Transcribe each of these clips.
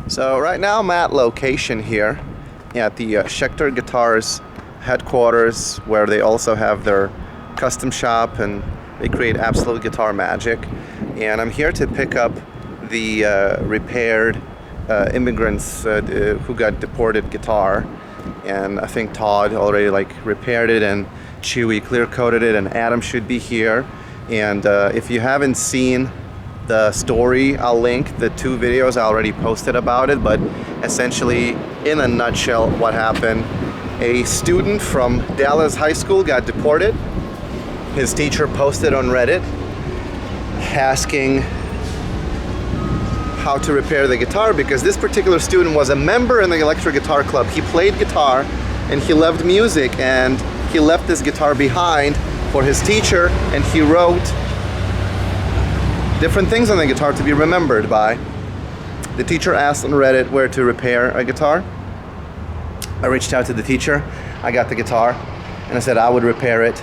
So right now I'm at location here at the Schecter Guitars headquarters, where they also have their custom shop and they create absolute guitar magic. And I'm here to pick up the repaired immigrants who got deported guitar. And I think Todd already repaired it, and Chewy clear coated it, and Adam should be here. And if you haven't seen the story, I'll link the 2 videos I already posted about it. But essentially, in a nutshell, what happened: a student from Dallas High School got deported. His teacher posted on Reddit asking how to repair the guitar, because this particular student was a member in the electric guitar club. He played guitar and he loved music, and he left this guitar behind for his teacher, and he wrote different things on the guitar to be remembered by. The teacher asked on Reddit where to repair a guitar. I reached out to the teacher. I got the guitar and I said I would repair it,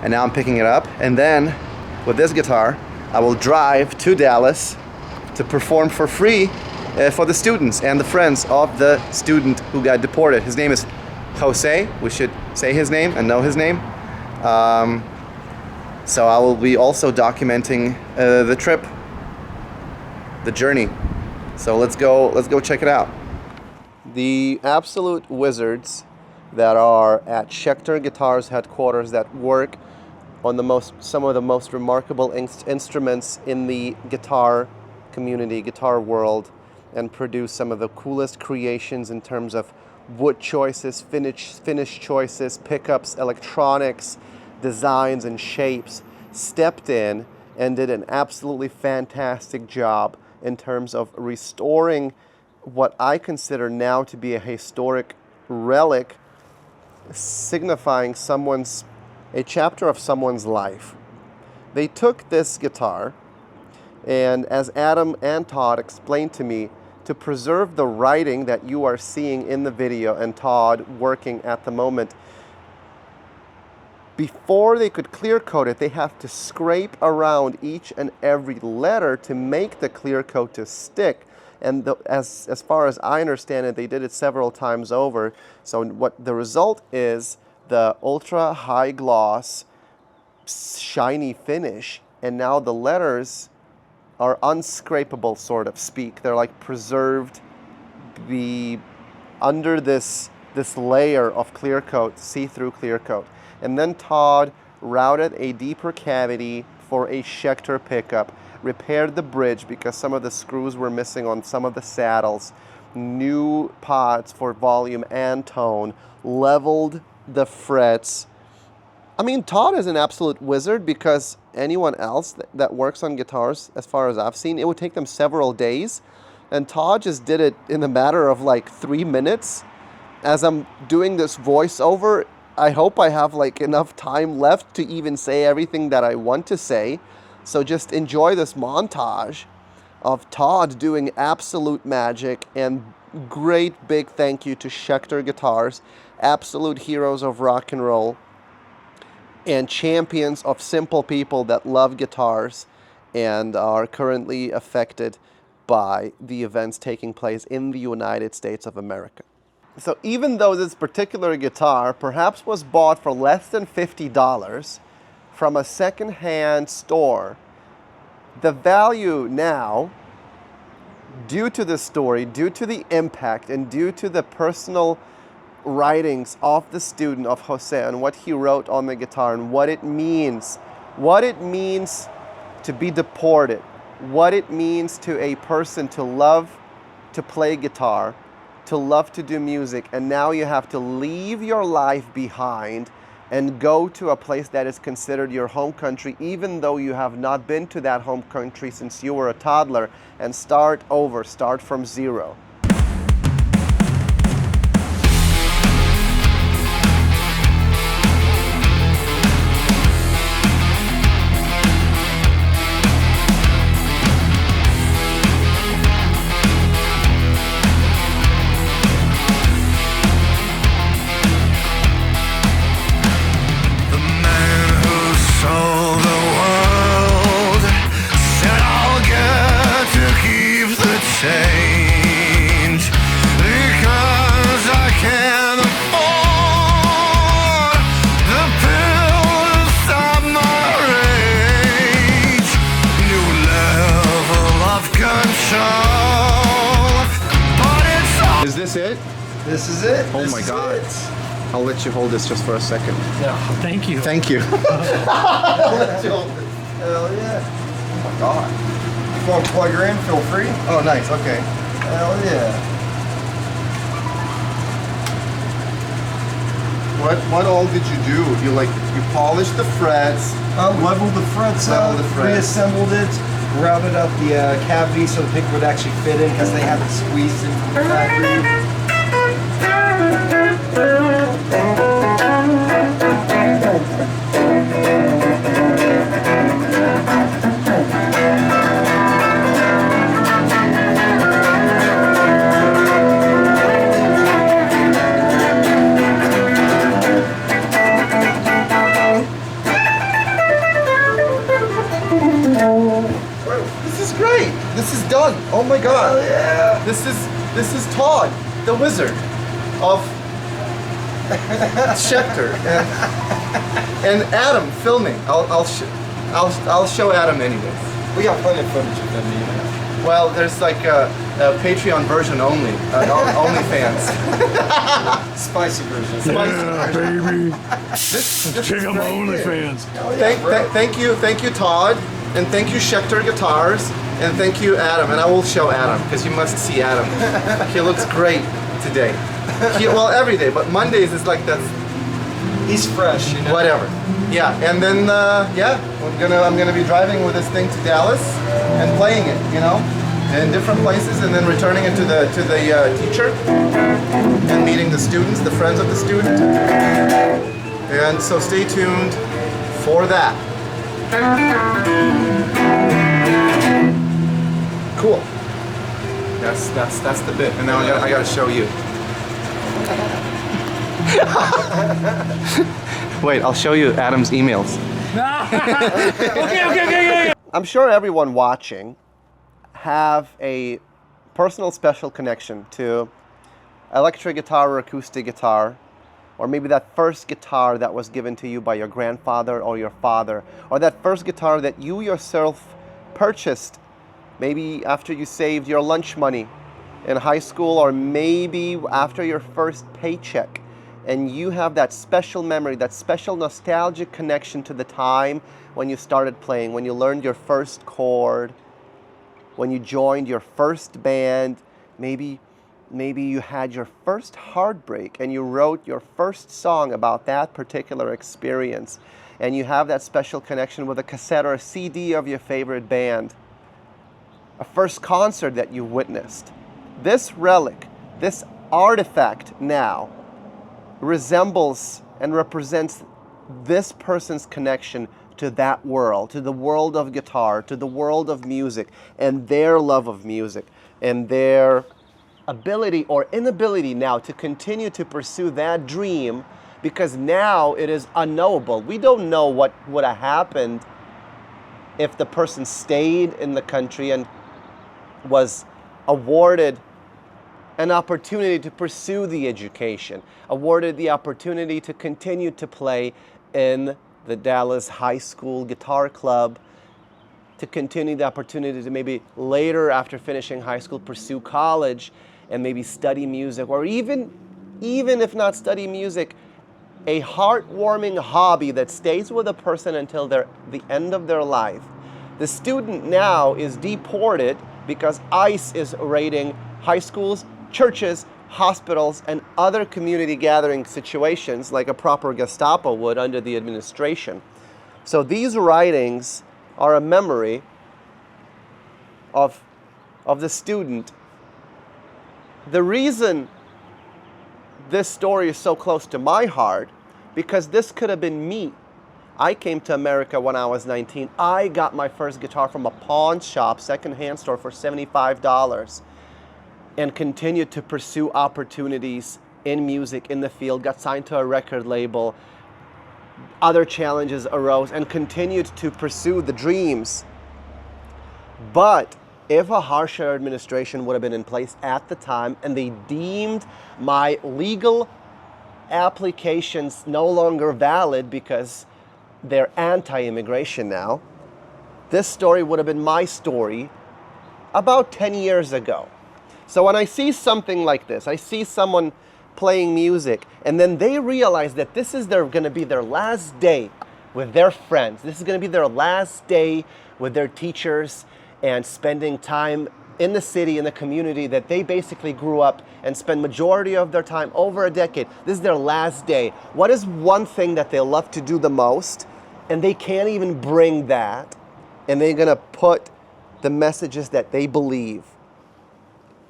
and now I'm picking it up, and then with this guitar I will drive to Dallas to perform for free for the students and the friends of the student who got deported. His name is Jose. We should say his name and know his name. So I will be also documenting the trip, the journey. So let's go check it out. The absolute wizards that are at Schecter Guitars headquarters, that work on some of the most remarkable instruments in the guitar community, guitar world, and produce some of the coolest creations in terms of wood choices, finish choices, pickups, electronics, designs, and shapes, stepped in and did an absolutely fantastic job in terms of restoring what I consider now to be a historic relic, signifying a chapter of someone's life. They took this guitar, and as Adam and Todd explained to me, to preserve the writing that you are seeing in the video and Todd working at the moment, before they could clear coat it, they have to scrape around each and every letter to make the clear coat to stick. And as far as I understand it, they did it several times over. So what the result is, the ultra high gloss, shiny finish, and now the letters are unscrapable, sort of speak. They're preserved under this layer of clear coat, see-through clear coat. And then Todd routed a deeper cavity for a Schecter pickup, repaired the bridge because some of the screws were missing on some of the saddles, new pots for volume and tone, leveled the frets. I mean, Todd is an absolute wizard, because anyone else that works on guitars, as far as I've seen, it would take them several days. And Todd just did it in a matter of 3 minutes. As I'm doing this voiceover, I hope I have enough time left to even say everything that I want to say. So just enjoy this montage of Todd doing absolute magic, and great big thank you to Schecter Guitars, absolute heroes of rock and roll, and champions of simple people that love guitars and are currently affected by the events taking place in the United States of America. So even though this particular guitar perhaps was bought for less than $50 from a second-hand store, the value now, due to the story, due to the impact, and due to the personal writings of the student, of Jose, and what he wrote on the guitar, and what it means to be deported, what it means to a person to love to play guitar, to love to do music, and now you have to leave your life behind and go to a place that is considered your home country, even though you have not been to that home country since you were a toddler, and start from zero. Say this it? This is it. Oh my God. I'll let you hold this just for a second. Yeah, thank you. Thank you. I'll let you hold this. Hell yeah. Oh my God. If you want to plug her in, feel free. Oh, nice. Okay. Hell yeah. What all did you do? You polished the frets. Leveled the frets Leveled up, the frets. reassembled it, routed up the cavity so the pick would actually fit in because they had to squeeze in from the factory. This is great. This is done. Oh my God. Hell yeah. This is Todd, the wizard of Schecter, and Adam filming. I'll show Adam anyways. We got plenty of footage of them, you know. Well, there's like a Patreon version only, OnlyFans. Spicy version. Yeah, baby. This Check is out my great. OnlyFans. Hell yeah, bro. Thank you, Todd, and thank you, Schecter Guitars, and thank you, Adam. And I will show Adam because you must see Adam. He looks great today. Well, every day, but Mondays is like that's He's fresh, you know. whatever. Yeah, and then yeah, I'm gonna be driving with this thing to Dallas and playing it, you know, in different places, and then returning it to the teacher and meeting the students, the friends of the student. And so stay tuned for that. Cool. That's the bit, and now I gotta show you. Wait, I'll show you Adam's emails. Okay. I'm sure everyone watching have a personal special connection to electric guitar or acoustic guitar, or maybe that first guitar that was given to you by your grandfather or your father, or that first guitar that you yourself purchased, maybe after you saved your lunch money in high school, or maybe after your first paycheck. And you have that special memory, that special nostalgic connection to the time when you started playing, when you learned your first chord, when you joined your first band, maybe you had your first heartbreak and you wrote your first song about that particular experience, and you have that special connection with a cassette or a CD of your favorite band, a first concert that you witnessed. This relic, this artifact now resembles and represents this person's connection to that world, to the world of guitar, to the world of music, and their love of music, and their ability or inability now to continue to pursue that dream, because now it is unknowable. We don't know what would have happened if the person stayed in the country and was awarded an opportunity to pursue the education, awarded the opportunity to continue to play in the Dallas High School Guitar Club, to continue the opportunity to maybe later, after finishing high school, pursue college and maybe study music, or even if not study music, a heartwarming hobby that stays with a person until the end of their life. The student now is deported because ICE is raiding high schools, churches, hospitals, and other community gathering situations like a proper Gestapo would under the administration. So these writings are a memory of the student. The reason this story is so close to my heart, because this could have been me. I came to America when I was 19. I got my first guitar from a pawn shop, secondhand store, for $75. And continued to pursue opportunities in music, in the field, got signed to a record label. Other challenges arose and continued to pursue the dreams. But if a harsher administration would have been in place at the time and they deemed my legal applications no longer valid because they're anti-immigration now, this story would have been my story about 10 years ago. So when I see something like this, I see someone playing music, and then they realize that this is going to be their last day with their friends. This is going to be their last day with their teachers and spending time in the city, in the community that they basically grew up and spend majority of their time, over a decade. This is their last day. What is one thing that they love to do the most, and they can't even bring that, and they're going to put the messages that they believe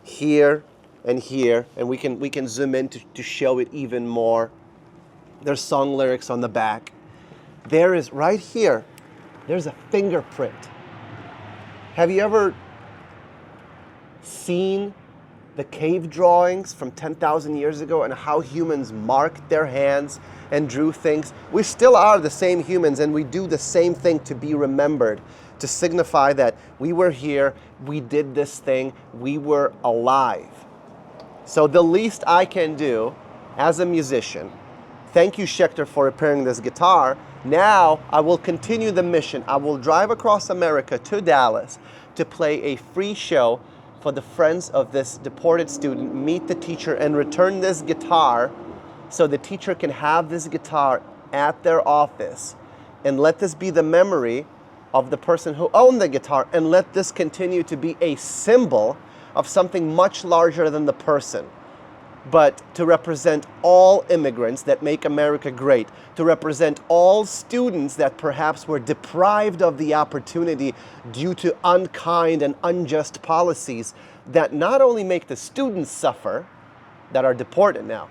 here and here, and we can zoom in to show it even more. There's song lyrics on the back. There is, right here, there's a fingerprint. Have you ever seen the cave drawings from 10,000 years ago and how humans marked their hands and drew things? We still are the same humans, and we do the same thing to be remembered, to signify that we were here, we did this thing, we were alive. So the least I can do as a musician, thank you, Schecter, for repairing this guitar. Now I will continue the mission. I will drive across America to Dallas to play a free show for the friends of this deported student, meet the teacher, and return this guitar so the teacher can have this guitar at their office. And let this be the memory of the person who owned the guitar, and let this continue to be a symbol of something much larger than the person, but to represent all immigrants that make America great, to represent all students that perhaps were deprived of the opportunity due to unkind and unjust policies that not only make the students suffer, that are deported now,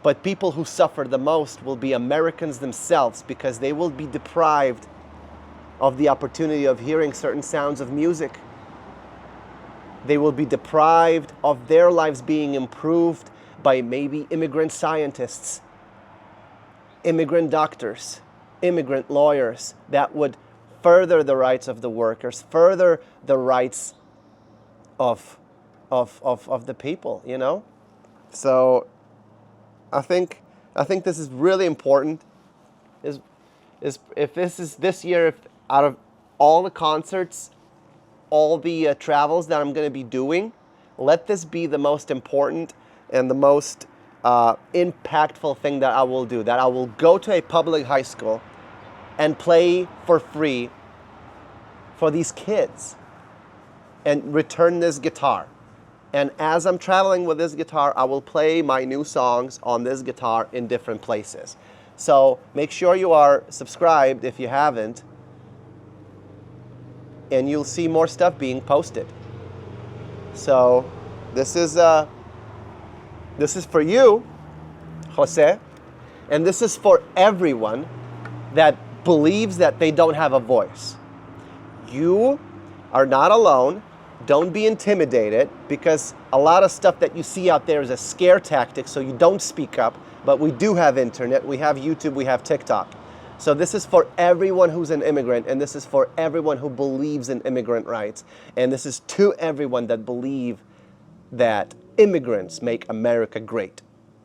but people who suffer the most will be Americans themselves, because they will be deprived of the opportunity of hearing certain sounds of music. They will be deprived of their lives being improved by maybe immigrant scientists, immigrant doctors, immigrant lawyers that would further the rights of the workers, further the rights of the people, you know? So I think this is really important. Is if this year, if out of all the concerts, all the travels that I'm going to be doing, let this be the most important and the most impactful thing that I will do. That I will go to a public high school and play for free for these kids and return this guitar. And as I'm traveling with this guitar, I will play my new songs on this guitar in different places. So make sure you are subscribed if you haven't, and you'll see more stuff being posted. So this is for you, Jose, and this is for everyone that believes that they don't have a voice. You are not alone. Don't be intimidated, because a lot of stuff that you see out there is a scare tactic, so you don't speak up. But we do have internet, we have YouTube, we have TikTok. So this is for everyone who's an immigrant, and this is for everyone who believes in immigrant rights. And this is to everyone that believe that immigrants make America great.